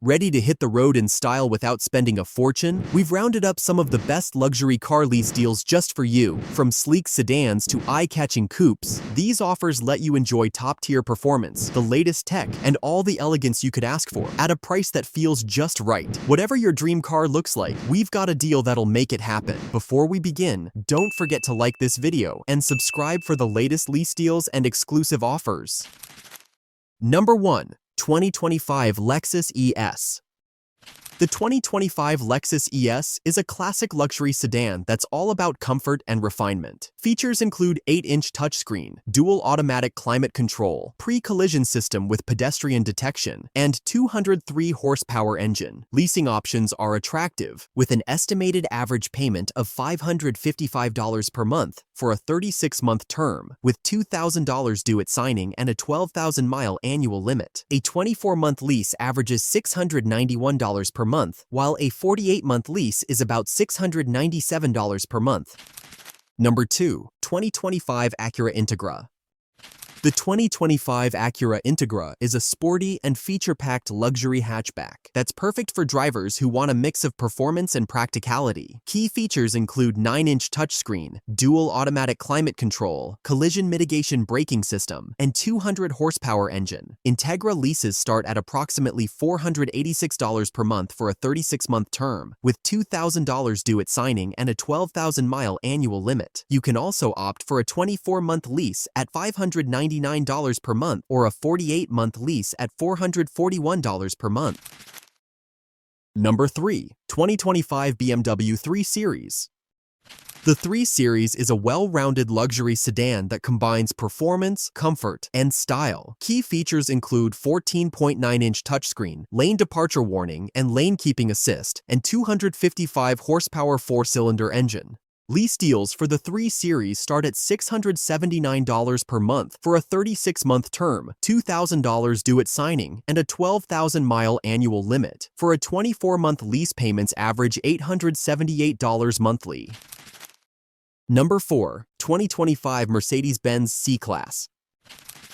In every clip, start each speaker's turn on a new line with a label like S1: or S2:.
S1: Ready to hit the road in style without spending a fortune? We've rounded up some of the best luxury car lease deals just for you. From sleek sedans to eye-catching coupes, these offers let you enjoy top-tier performance, the latest tech, and all the elegance you could ask for, at a price that feels just right. Whatever your dream car looks like, we've got a deal that'll make it happen. Before we begin, don't forget to like this video and subscribe for the latest lease deals and exclusive offers. Number 1. 2025 Lexus ES. The 2025 Lexus ES is a classic luxury sedan that's all about comfort and refinement. Features include 8-inch touchscreen, dual automatic climate control, pre-collision system with pedestrian detection, and 203 horsepower engine. Leasing options are attractive, with an estimated average payment of $555 per month for a 36-month term, with $2,000 due at signing and a 12,000-mile annual limit. A 24-month lease averages $691 per month, while a 48-month lease is about $697 per month. Number 2. 2025 Acura Integra. The 2025 Acura Integra is a sporty and feature-packed luxury hatchback that's perfect for drivers who want a mix of performance and practicality. Key features include 9-inch touchscreen, dual automatic climate control, collision mitigation braking system, and 200 horsepower engine. Integra leases start at approximately $486 per month for a 36-month term, with $2,000 due at signing and a 12,000-mile annual limit. You can also opt for a 24-month lease at $599 per month or a 48-month lease at $441 per month. Number 3. 2025 BMW 3 Series. The 3 Series is a well-rounded luxury sedan that combines performance, comfort, and style. Key features include 14.9-inch touchscreen, lane departure warning and lane keeping assist, and 255 horsepower 4-cylinder engine. Lease deals for the 3 Series start at $679 per month for a 36-month term, $2,000 due at signing, and a 12,000-mile annual limit. For a 24-month lease, payments average $878 monthly. Number 4. 2025 Mercedes-Benz C-Class.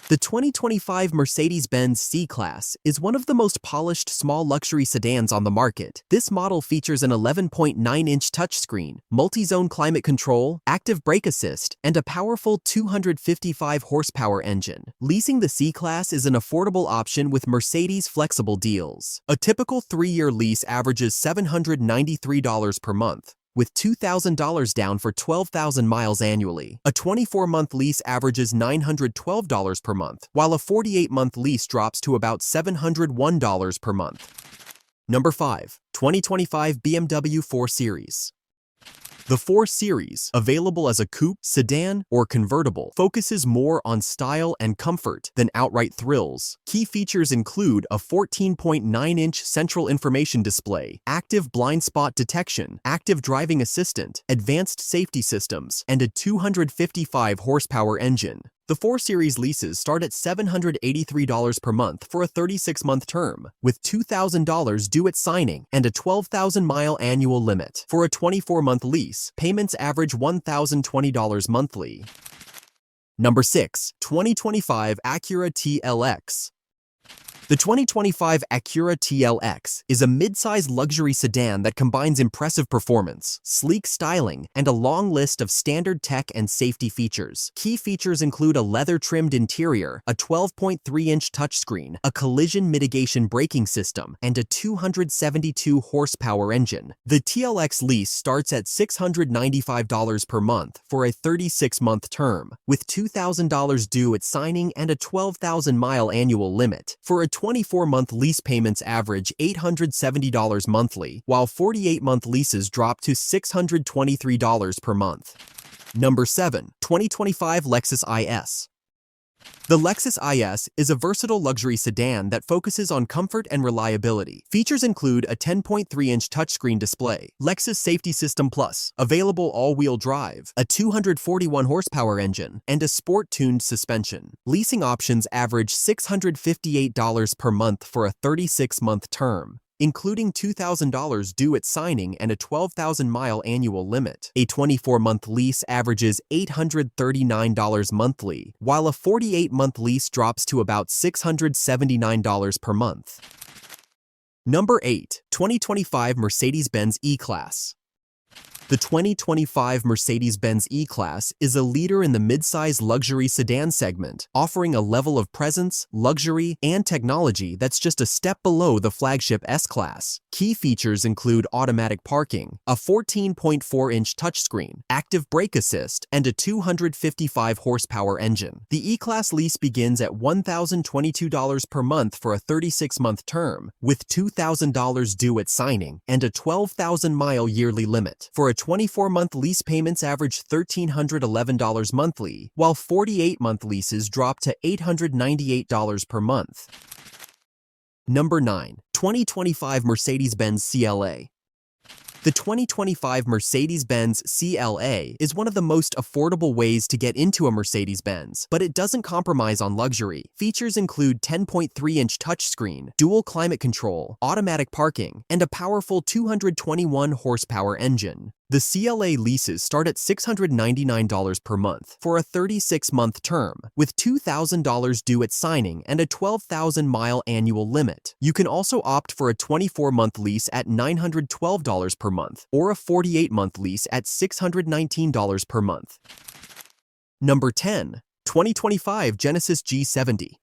S1: The 2025 Mercedes-Benz C-Class is one of the most polished small luxury sedans on the market. This model features an 11.9-inch touchscreen, multi-zone climate control, active brake assist, and a powerful 255 horsepower engine. Leasing the C-Class is an affordable option with Mercedes flexible deals. A typical 3-year lease averages $793 per month, with $2,000 down for 12,000 miles annually. A 24-month lease averages $912 per month, while a 48-month lease drops to about $701 per month. Number 5. 2025 BMW 4 Series. The 4 Series, available as a coupe, sedan, or convertible, focuses more on style and comfort than outright thrills. Key features include a 14.9-inch central information display, active blind spot detection, active driving assistant, advanced safety systems, and a 255 horsepower engine. The 4 Series leases start at $783 per month for a 36-month term, with $2,000 due at signing and a 12,000-mile annual limit. For a 24-month lease, payments average $1,020 monthly. Number 6. 2025 Acura TLX. The 2025 Acura TLX is a mid-size luxury sedan that combines impressive performance, sleek styling, and a long list of standard tech and safety features. Key features include a leather-trimmed interior, a 12.3-inch touchscreen, a collision mitigation braking system, and a 272 horsepower engine. The TLX lease starts at $695 per month for a 36-month term, with $2,000 due at signing and a 12,000-mile annual limit. For a 24-month lease, payments average $870 monthly, while 48-month leases drop to $623 per month. Number 7. 2025 Lexus IS. The Lexus IS is a versatile luxury sedan that focuses on comfort and reliability. Features include a 10.3-inch touchscreen display, Lexus Safety System Plus, available all-wheel drive, a 241 horsepower engine, and a sport-tuned suspension. Leasing options average $658 per month for a 36-month term, including $2,000 due at signing and a 12,000-mile annual limit. A 24-month lease averages $839 monthly, while a 48-month lease drops to about $679 per month. Number 8. 2025 Mercedes-Benz E-Class. The 2025 Mercedes-Benz E-Class is a leader in the midsize luxury sedan segment, offering a level of presence, luxury, and technology that's just a step below the flagship S-Class. Key features include automatic parking, a 14.4-inch touchscreen, active brake assist, and a 255 horsepower engine. The E-Class lease begins at $1,022 per month for a 36-month term, with $2,000 due at signing and a 12,000-mile yearly limit. For a 24-month lease, payments average $1,311 monthly, while 48-month leases drop to $898 per month. Number 9. 2025 Mercedes-Benz CLA. The 2025 Mercedes-Benz CLA is one of the most affordable ways to get into a Mercedes-Benz, but it doesn't compromise on luxury. Features include 10.3-inch touchscreen, dual climate control, automatic parking, and a powerful 221 horsepower engine. The CLA leases start at $699 per month for a 36-month term, with $2,000 due at signing and a 12,000-mile annual limit. You can also opt for a 24-month lease at $912 per month or a 48-month lease at $619 per month. Number 10. 2025 Genesis G70.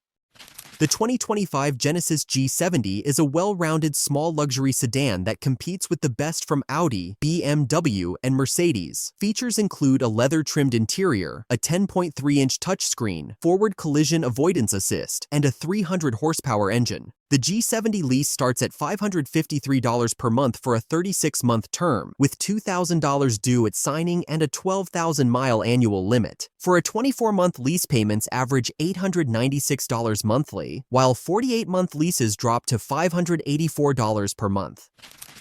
S1: The 2025 Genesis G70 is a well-rounded small luxury sedan that competes with the best from Audi, BMW, and Mercedes. Features include a leather-trimmed interior, a 10.3-inch touchscreen, forward collision avoidance assist, and a 300 horsepower engine. The G70 lease starts at $553 per month for a 36-month term, with $2,000 due at signing and a 12,000-mile annual limit. For a 24-month lease, payments average $896 monthly, while 48-month leases drop to $584 per month.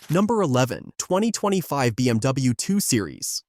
S1: Number 11. 2025 BMW 2 Series.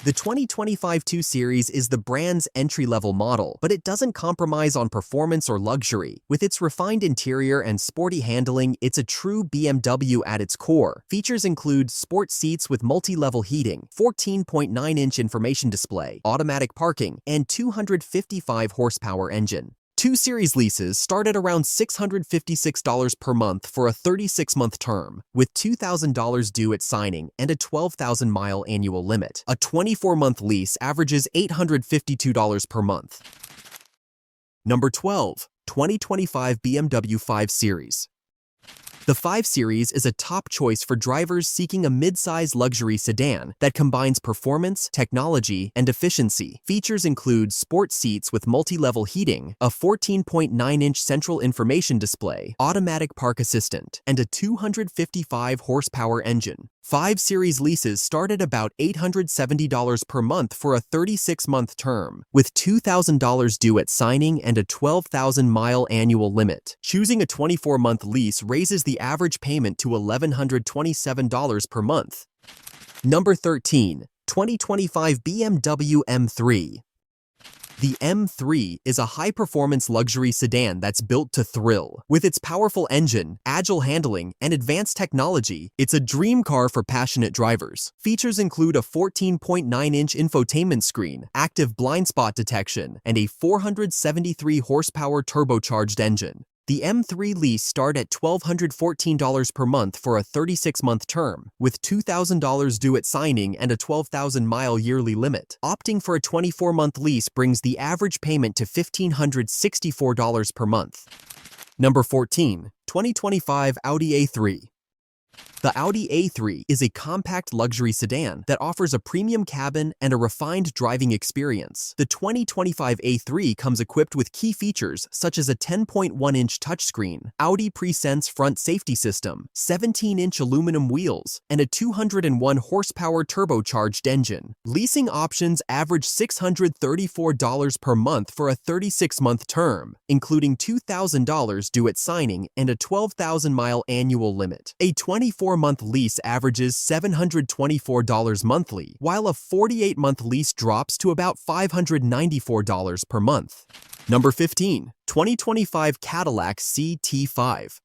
S1: The 2025 2 Series is the brand's entry-level model, but it doesn't compromise on performance or luxury. With its refined interior and sporty handling, it's a true BMW at its core. Features include sport seats with multi-level heating, 14.9-inch information display, automatic parking, and 255 horsepower engine. 2 Series leases start at around $656 per month for a 36-month term, with $2,000 due at signing and a 12,000-mile annual limit. A 24-month lease averages $852 per month. Number 12. 2025 BMW 5 Series. The 5 Series is a top choice for drivers seeking a mid-size luxury sedan that combines performance, technology, and efficiency. Features include sport seats with multi-level heating, a 14.9-inch central information display, automatic park assistant, and a 255 horsepower engine. 5 Series leases start at about $870 per month for a 36-month term, with $2,000 due at signing and a 12,000-mile annual limit. Choosing a 24-month lease raises the average payment to $1,127 per month. Number 13. 2025 BMW M3. The M3 is a high-performance luxury sedan that's built to thrill. With its powerful engine, agile handling, and advanced technology, it's a dream car for passionate drivers. Features include a 14.9-inch infotainment screen, active blind spot detection, and a 473 horsepower turbocharged engine. The M3 lease start at $1,214 per month for a 36-month term, with $2,000 due at signing and a 12,000-mile yearly limit. Opting for a 24-month lease brings the average payment to $1,564 per month. Number 14. 2025 Audi A3. The Audi A3 is a compact luxury sedan that offers a premium cabin and a refined driving experience. The 2025 A3 comes equipped with key features such as a 10.1-inch touchscreen, Audi Presense front safety system, 17-inch aluminum wheels, and a 201 horsepower turbocharged engine. Leasing options average $634 per month for a 36-month term, including $2,000 due at signing and a 12,000-mile annual limit. A 24-month lease averages $724 monthly, while a 48-month lease drops to about $594 per month. Number 15. 2025 Cadillac CT5.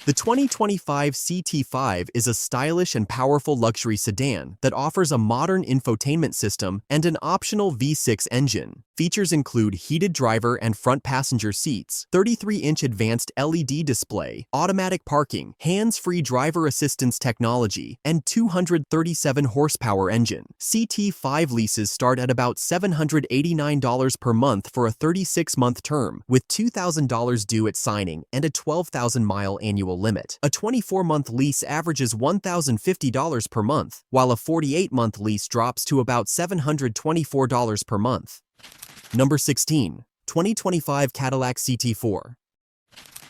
S1: The 2025 CT5 is a stylish and powerful luxury sedan that offers a modern infotainment system and an optional V6 engine. Features include heated driver and front passenger seats, 33-inch advanced LED display, automatic parking, hands-free driver assistance technology, and 237 horsepower engine. CT5 leases start at about $789 per month for a 36-month term, with $2,000 due at signing and a 12,000-mile annual limit. A 24-month lease averages $1,050 per month, while a 48-month lease drops to about $724 per month. Number 16. 2025 Cadillac CT4.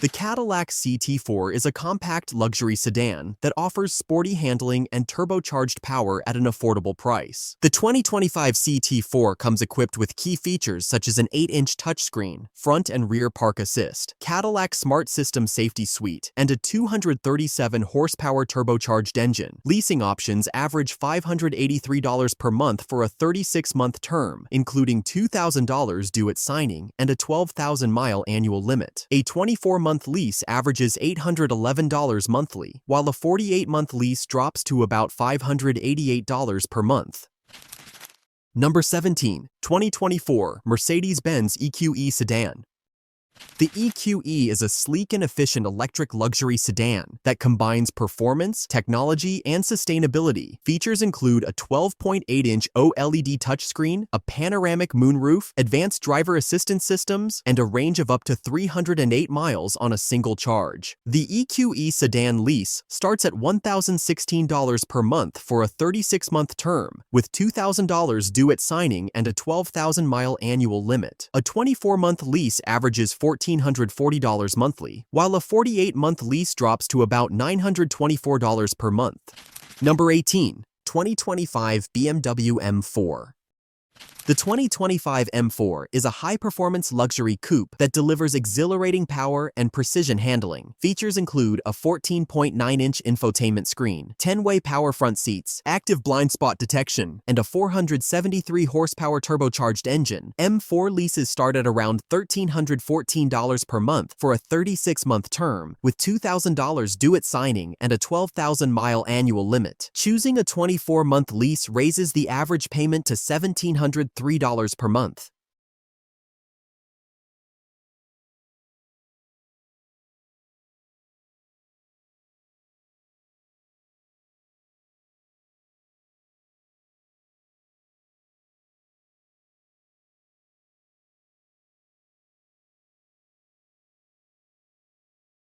S1: The Cadillac CT4 is a compact luxury sedan that offers sporty handling and turbocharged power at an affordable price. The 2025 CT4 comes equipped with key features such as an 8-inch touchscreen, front and rear park assist, Cadillac Smart System Safety Suite, and a 237 horsepower turbocharged engine. Leasing options average $583 per month for a 36-month term, including $2,000 due at signing and a 12,000-mile annual limit. A 24-month lease averages $811 monthly, while a 48-month lease drops to about $588 per month. Number 17. 2024 Mercedes-Benz EQE Sedan. The EQE is a sleek and efficient electric luxury sedan that combines performance, technology, and sustainability. Features include a 12.8-inch OLED touchscreen, a panoramic moonroof, advanced driver assistance systems, and a range of up to 308 miles on a single charge. The EQE sedan lease starts at $1,016 per month for a 36-month term, with $2,000 due at signing and a 12,000-mile annual limit. A 24-month lease averages $1,440 monthly, while a 48-month lease drops to about $924 per month. Number 18. 2025 BMW M4. The 2025 M4 is a high-performance luxury coupe that delivers exhilarating power and precision handling. Features include a 14.9-inch infotainment screen, 10-way power front seats, active blind spot detection, and a 473 horsepower turbocharged engine. M4 leases start at around $1,314 per month for a 36-month term, with $2,000 due at signing and a 12,000-mile annual limit. Choosing a 24-month lease raises the average payment to $1,703 per month.